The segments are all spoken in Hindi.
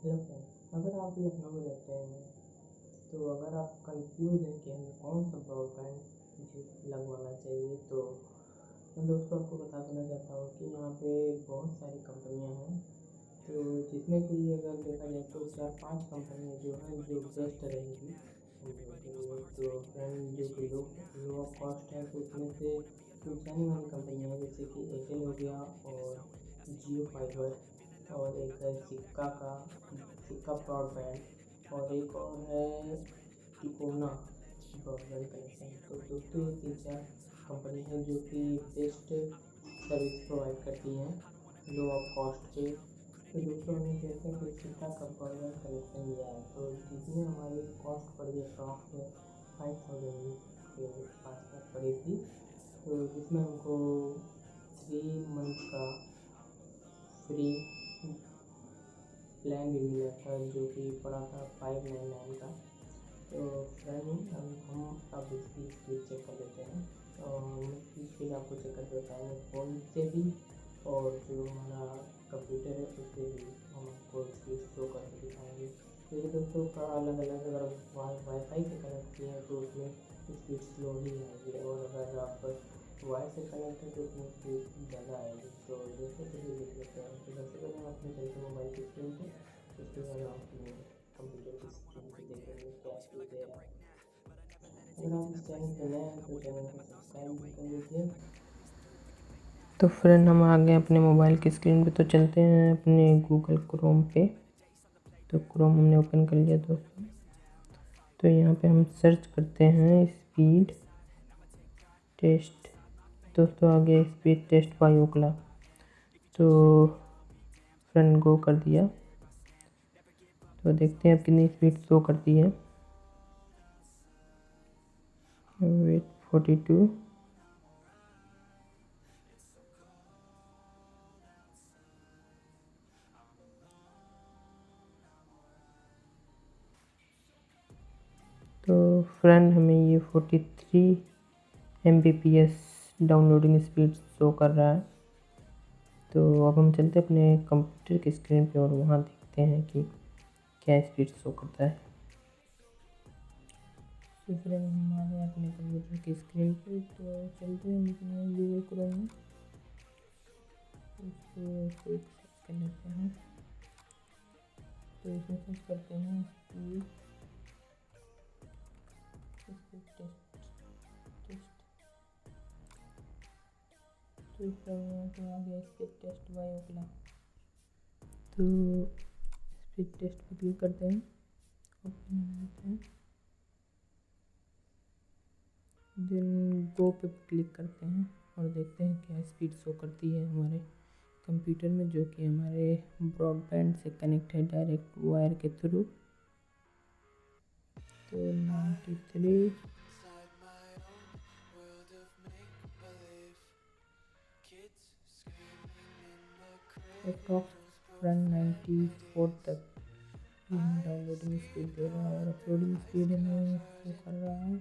हेलो फ्रेंड, अगर आप लखनऊ में रहते हैं तो अगर आप कंफ्यूज हैं कि हमें कौन सा ब्रॉडबैंड जी लगवाना चाहिए तो मैं दोस्तों आपको बता देना चाहता हूँ कि यहाँ पे बहुत सारी कंपनियाँ हैं। तो जिसमें कि अगर देखा जाए तो 4-5 कंपनियाँ जो हैं जो बेस्ट रहेंगी हम लोगों के लिए। तो फ्रेंड जो कि लो कॉस्ट है तो उसमें से कुछ जानी मानी कंपनियाँ हैं जैसे कि एयरटेल हो गया और जियो फाइबर और एक है सिक्का ब्रॉडबैंड और एक और है तिकोना ब्रॉडबैंड कनेक्शन। तो दोस्तों ये 3-4 कंपनी हैं जो कि बेस्ट सर्विस प्रोवाइड करती हैं लो ऑफ कॉस्ट पे। तो दोस्तों हमने जैसे कि सिक्का का ब्रॉडबैंड कनेक्शन लिया है तो जिसमें हमारी कॉस्ट पड़ी अप्रॉक्स 5000 के आसपास पड़ी थी। तो जिसमें हमको 3 मंथ का फ्री प्लान भी मिला था जो कि पड़ा था 599 का। तो फ्रेंड हम अब इसकी स्पीड चेक कर लेते हैं और इसकी स्पीड आपको चेक करके बताएंगे फ़ोन से भी और जो हमारा कंप्यूटर है उससे भी हम आपको स्पीड शो करके दिखाएंगे। क्योंकि दोस्तों का अलग अलग अगर वाईफाई से कनेक्ट किए हैं तो उसमें स्पीड स्लो ही आएगी और अगर आप वाई से कनेक्ट है तो उसमें स्पीड ज़्यादा आएगी। तो दोस्तों चलिए देख लेते हैं। तो सबसे पहले हम अपने चलते मोबाइल की स्क्रीन पे, उसके बाद हम अपने कंप्यूटर की स्क्रीन पे देखेंगे क्या स्पीड दे रहा है। अगर आप इस चैनल पे नए हैं तो चैनल को सब्सक्राइब भी कर लीजिए। तो फ्रेंड हम आ गए अपने मोबाइल की स्क्रीन पे, तो चलते हैं अपने गूगल क्रोम पे। तो क्रोम हमने ओपन कर लिया दोस्तों। तो यहाँ पे हम सर्च करते हैं स्पीड टेस्ट। दोस्तों आगे स्पीड टेस्ट बाय ओकला। तो फ्रेंड गो कर दिया। तो देखते हैं अब कितनी स्पीड शो करती है। वेट 42। तो फ्रेंड हमें ये 43 Mbps डाउनलोडिंग स्पीड शो कर रहा है। तो अब हम चलते हैं अपने कंप्यूटर की स्क्रीन पे और वहाँ देखते हैं कि क्या स्पीड शो करता है। तो फ्रेंड हम आ गए अपने कंप्यूटर की स्क्रीन पे। तो चलते हैं अपने गूगल क्रोम में, उसको सर्च कर लेते हैं। तो इसमें सर्च करते हैं स्पीड टेस्ट टेस्ट। तो फ्रेंड यहाँ पे आ गया स्पीड टेस्ट बाय ओकला। तो स्पीड टेस्ट पे क्लिक करते हैं, ओपन करते हैं, देन गो पे क्लिक करते हैं और देखते हैं क्या स्पीड शो करती है हमारे कंप्यूटर में, जो कि हमारे ब्रॉडबैंड से कनेक्ट है डायरेक्ट वायर के थ्रू। तो 93 अप्रॉक्स फ्रंट 94 तक डाउनलोडिंग स्पीड दे रहा है और अपलोडिंग स्पीड हमें शो कर रहा है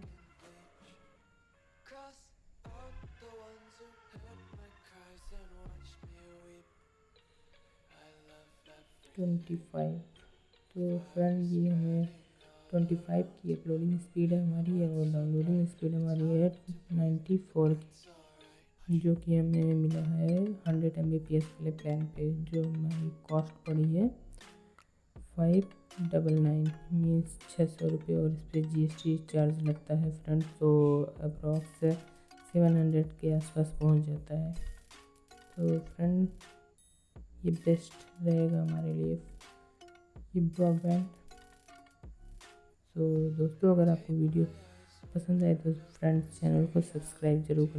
25। तो फ्रेंड ये हमें 25 की अपलोडिंग स्पीड हमारी है और डाउनलोडिंग स्पीड हमारी है 94 की, जो कि हमें मिला है 100 Mbps वाले प्लान पे, जो हमारी कॉस्ट पड़ी है 599 मीन्स 600 रुपये और इस पर GST चार्ज लगता है फ्रेंड। तो अप्रॉक्स 700 के आसपास पहुंच जाता है। तो फ्रेंड ये बेस्ट रहेगा हमारे लिए ये ब्रॉडबैंड। तो दोस्तों अगर आपको वीडियो पसंद आए तो फ्रेंड्स चैनल को सब्सक्राइब जरूर करें।